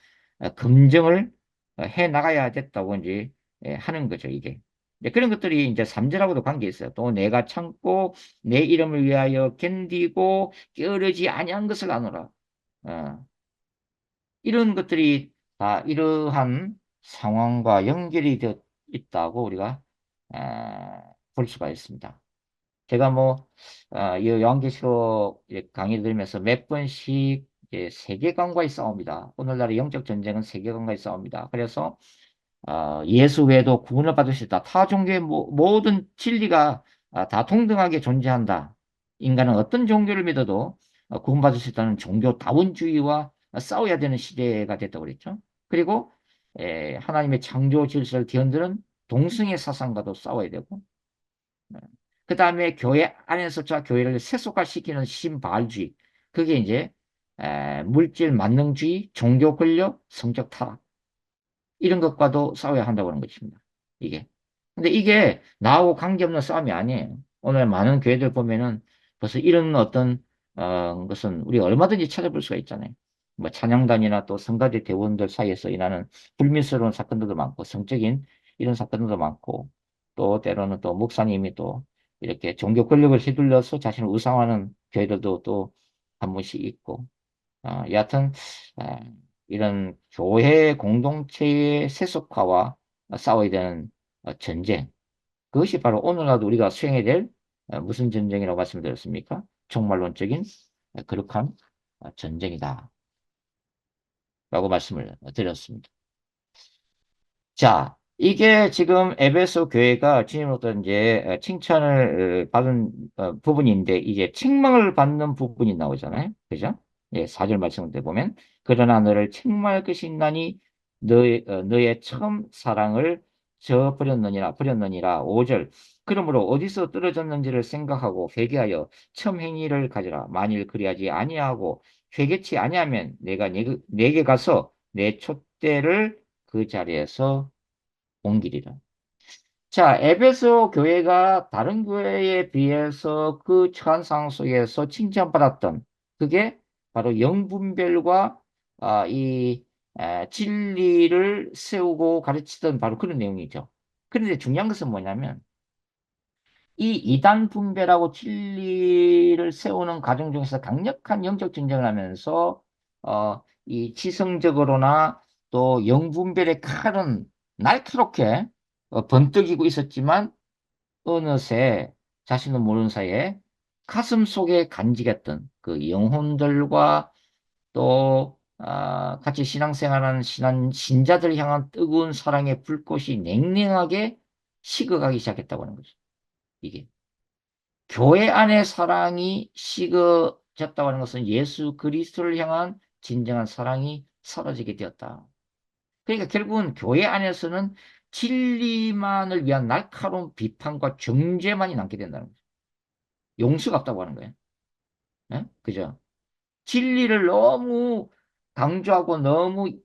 검증을 해 나가야 됐다고 이제 하는 거죠, 이게. 그런 것들이 이제 3절하고도 관계 있어요. 또 내가 참고 내 이름을 위하여 견디고 게으르지 아니한 것을 아노라. 어, 이런 것들이 다 이러한 상황과 연결이 되어 있다고 우리가 볼 수가 있습니다. 제가 뭐, 이 요한계시록 강의 들으면서 몇 번씩 세계관과의 싸움이다. 오늘날의 영적 전쟁은 세계관과의 싸움이다. 그래서 예수 외에도 구원을 받을 수 있다. 타 종교의 모든 진리가 다 동등하게 존재한다. 인간은 어떤 종교를 믿어도 구원받을 수 있다는 종교 다원주의와 싸워야 되는 시대가 됐다고 그랬죠. 그리고 하나님의 창조 질서를 뒤흔드는 동성애 사상과도 싸워야 되고, 그 다음에 교회 안에서 교회를 세속화시키는 신바알주의, 그게 이제 물질 만능주의, 종교 권력, 성적 타락, 이런 것과도 싸워야 한다고 하는 것입니다. 이게. 근데 이게 나하고 관계없는 싸움이 아니에요. 오늘 많은 교회들 보면은 벌써 이런 어떤 것은 우리 얼마든지 찾아볼 수가 있잖아요. 뭐 찬양단이나 또 성가대 대원들 사이에서 일어나는 불미스러운 사건들도 많고 성적인 이런 사건들도 많고 또 때로는 또 목사님이 또 이렇게 종교 권력을 휘둘러서 자신을 우상화하는 교회들도 또 한 번씩 있고 여하튼 어, 이런 교회 공동체의 세속화와 싸워야 되는 전쟁, 그것이 바로 오늘날도 우리가 수행해야 될 무슨 전쟁이라고 말씀드렸습니까? 종말론적인 거룩한 전쟁이다 라고 말씀을 드렸습니다. 자, 이게 지금 에베소 교회가 주님으로부터 이제 칭찬을 받은 부분인데, 이제 책망을 받는 부분이 나오잖아요. 그죠? 예, 4절 말씀을 보면, 그러나 너를 책망할 것이 있나니 너의 처음 사랑을 버렸느니라. 5절. 그러므로 어디서 떨어졌는지를 생각하고 회개하여 처음 행위를 가져라. 만일 그리하지 아니하고 회개치 아니하면 내가 내게 가서 내 촛대를 그 자리에서 옮기리라. 자, 에베소 교회가 다른 교회에 비해서 그 처한 상황 속에서 칭찬받았던 그게 바로 영분별과 진리를 세우고 가르치던 바로 그런 내용이죠. 그런데 중요한 것은 뭐냐면 이 이단 분별하고 진리를 세우는 과정 중에서 강력한 영적 전쟁을 하면서 이 지성적으로나 또 영분별의 칼은 날카롭게 번뜩이고 있었지만 어느새 자신은 모르는 사이에 가슴 속에 간직했던 그 영혼들과 또 같이 신앙생활하는 신자들 향한 뜨거운 사랑의 불꽃이 냉랭하게 식어가기 시작했다고 하는 거죠. 이게. 교회 안의 사랑이 식어졌다고 하는 것은 예수 그리스도를 향한 진정한 사랑이 사라지게 되었다. 그러니까 결국은 교회 안에서는 진리만을 위한 날카로운 비판과 정죄만이 남게 된다는 거죠. 용서가 없다고 하는 거예요. 예? 그죠? 진리를 너무 강조하고 너무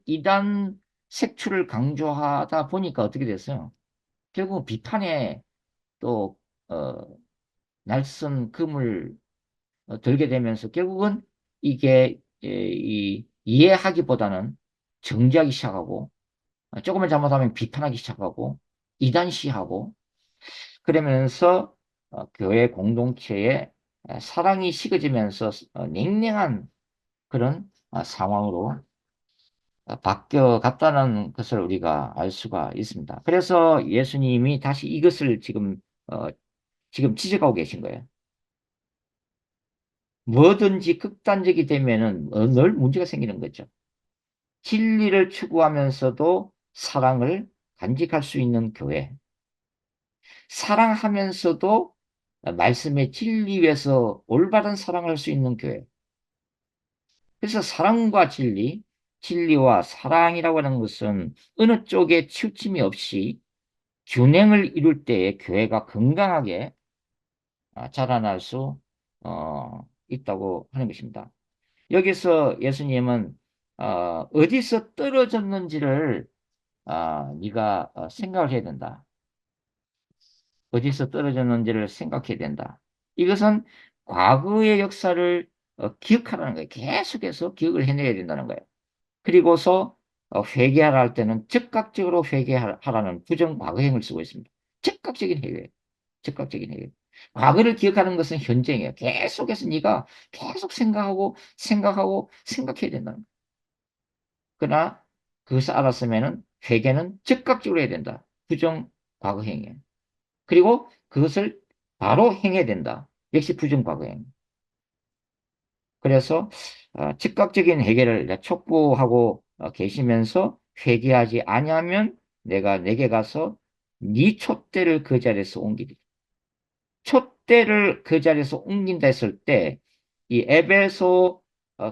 이단 색출을 강조하다 보니까 어떻게 됐어요? 결국 비판에 또 어, 날선 금을 들게 되면서 결국은 이게 이해하기보다는 정죄하기 시작하고 조금만 잘못하면 비판하기 시작하고 이단시하고 그러면서 교회 공동체에 사랑이 식어지면서 냉랭한 그런 상황으로 바뀌어갔다는 것을 우리가 알 수가 있습니다. 그래서 예수님이 다시 이것을 지금 지적하고 계신 거예요. 뭐든지 극단적이 되면은 늘 문제가 생기는 거죠. 진리를 추구하면서도 사랑을 간직할 수 있는 교회. 사랑하면서도 말씀의 진리 위에서 올바른 사랑을 할 수 있는 교회. 그래서 사랑과 진리, 진리와 사랑이라고 하는 것은 어느 쪽에 치우침이 없이 균형을 이룰 때에 교회가 건강하게 자라날 수 있다고 하는 것입니다. 여기서 예수님은 어디서 떨어졌는지를 네가 생각을 해야 된다. 어디서 떨어졌는지를 생각해야 된다. 이것은 과거의 역사를 기억하라는 거예요. 계속해서 기억을 해내야 된다는 거예요. 그리고서 회개하라 할 때는 즉각적으로 회개하라는 부정과거형을 쓰고 있습니다. 즉각적인 회개, 즉각적인 회개. 과거를 기억하는 것은 현재예요. 계속해서 네가 계속 생각하고 생각해야 된다는 거예요. 그러나 그것을 알았으면은 회개는 즉각적으로 해야 된다. 부정과거형이에요. 그리고 그것을 바로 행해야 된다. 역시 부정과거형. 그래서 즉각적인 해결을 촉구하고 계시면서 회개하지 아니하면 내가 내게 가서 네 촛대를 그 자리에서 옮기리. 촛대를 그 자리에서 옮긴다 했을 때 이 에베소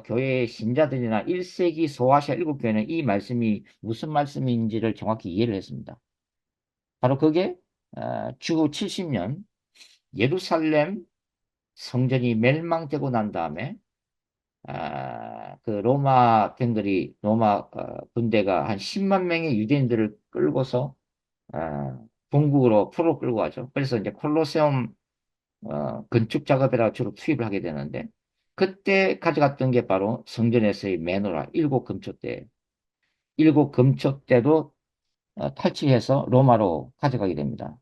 교회의 신자들이나 1세기 소아시아 일곱 교회는 이 말씀이 무슨 말씀인지를 정확히 이해를 했습니다. 바로 그게 주 70년 예루살렘 성전이 멸망되고 난 다음에 그 로마 군대가 한 10만 명의 유대인들을 끌고서 본국으로 포로 끌고 가죠. 그래서 이제 콜로세움 건축 작업에다가 주로 투입을 하게 되는데 그때 가져갔던 게 바로 성전에서의 메노라 일곱 금초대. 일곱 금초대도 탈취해서 로마로 가져가게 됩니다.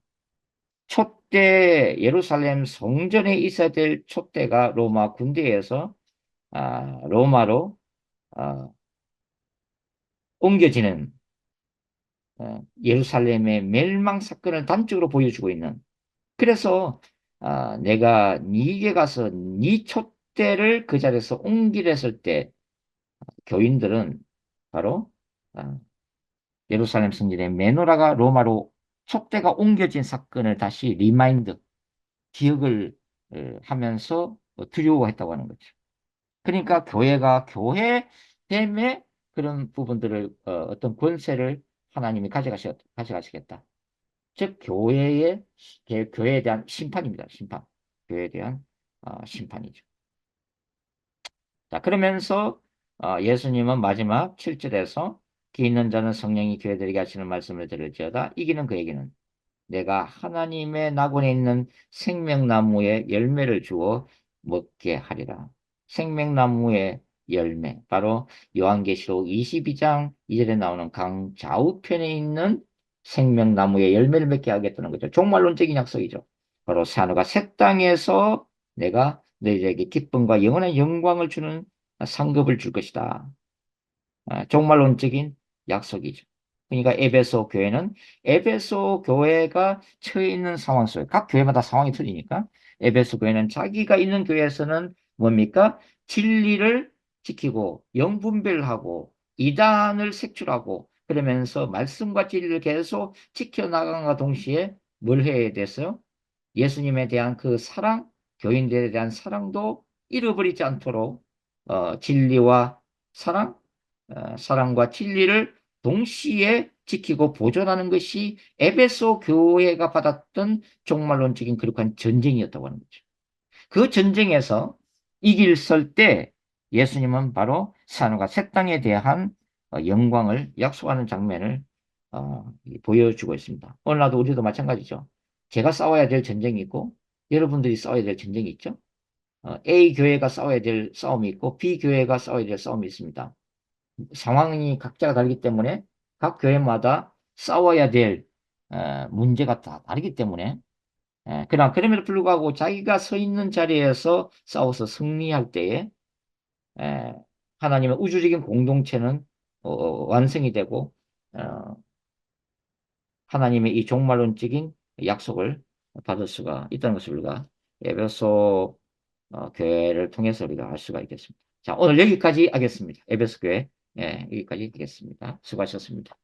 촛대 예루살렘 성전에 있어야 될 촛대가 로마 군대에서 로마로 어, 옮겨지는 예루살렘의 멸망 사건을 단적으로 보여주고 있는. 그래서 내가 네게 가서 네 촛대를 그 자리에서 옮기랬을 때 교인들은 바로 아, 예루살렘 성전의 메노라가 로마로 촛대가 옮겨진 사건을 다시 리마인드 기억을 하면서 두려워했다고 하는 거죠. 그러니까 교회가 교회 때문에 그런 부분들을 어떤 권세를 하나님이 가져가시겠다. 즉 교회에 대한 심판입니다. 심판. 교회에 대한 심판이죠. 자, 그러면서 예수님은 마지막 7절에서 기 있는 자는 성령이 교회들에게 하시는 말씀을 들을지어다 이기는 그에게는 내가 하나님의 낙원에 있는 생명나무의 열매를 주어 먹게 하리라. 생명나무의 열매. 바로 요한계시록 22장 2절에 나오는 강 좌우편에 있는 생명나무의 열매를 맺게 하겠다는 거죠. 종말론적인 약속이죠. 바로 산후가 새 땅에서 내가 너희에게 기쁨과 영원한 영광을 주는 상급을 줄 것이다. 종말론적인 약속이죠. 그러니까 에베소 교회가 처해 있는 상황 속에 각 교회마다 상황이 틀리니까 에베소 교회는 자기가 있는 교회에서는 뭡니까? 진리를 지키고 영분별하고 이단을 색출하고 그러면서 말씀과 진리를 계속 지켜나간과 동시에 뭘 해야 돼서 예수님에 대한 그 사랑, 교인들에 대한 사랑도 잃어버리지 않도록 진리와 사랑, 사랑과 진리를 동시에 지키고 보존하는 것이 에베소 교회가 받았던 종말론적인 그러한 전쟁이었다고 하는 거죠. 그 전쟁에서 이길 때 예수님은 바로 산후가 새 땅에 대한 영광을 약속하는 장면을 보여주고 있습니다. 오늘날도 우리도 마찬가지죠. 제가 싸워야 될 전쟁이 있고 여러분들이 싸워야 될 전쟁이 있죠. A 교회가 싸워야 될 싸움이 있고 B 교회가 싸워야 될 싸움이 있습니다. 상황이 각자가 다르기 때문에 각 교회마다 싸워야 될 문제가 다 다르기 때문에 그러나 그럼에도 불구하고 자기가 서 있는 자리에서 싸워서 승리할 때에 에, 하나님의 우주적인 공동체는 완성이 되고 어, 하나님의 이 종말론적인 약속을 받을 수가 있다는 것을 우리가 에베소 교회를 통해서 우리가 알 수가 있겠습니다. 자, 오늘 여기까지 하겠습니다. 에베소 교회 여기까지 하겠습니다. 수고하셨습니다.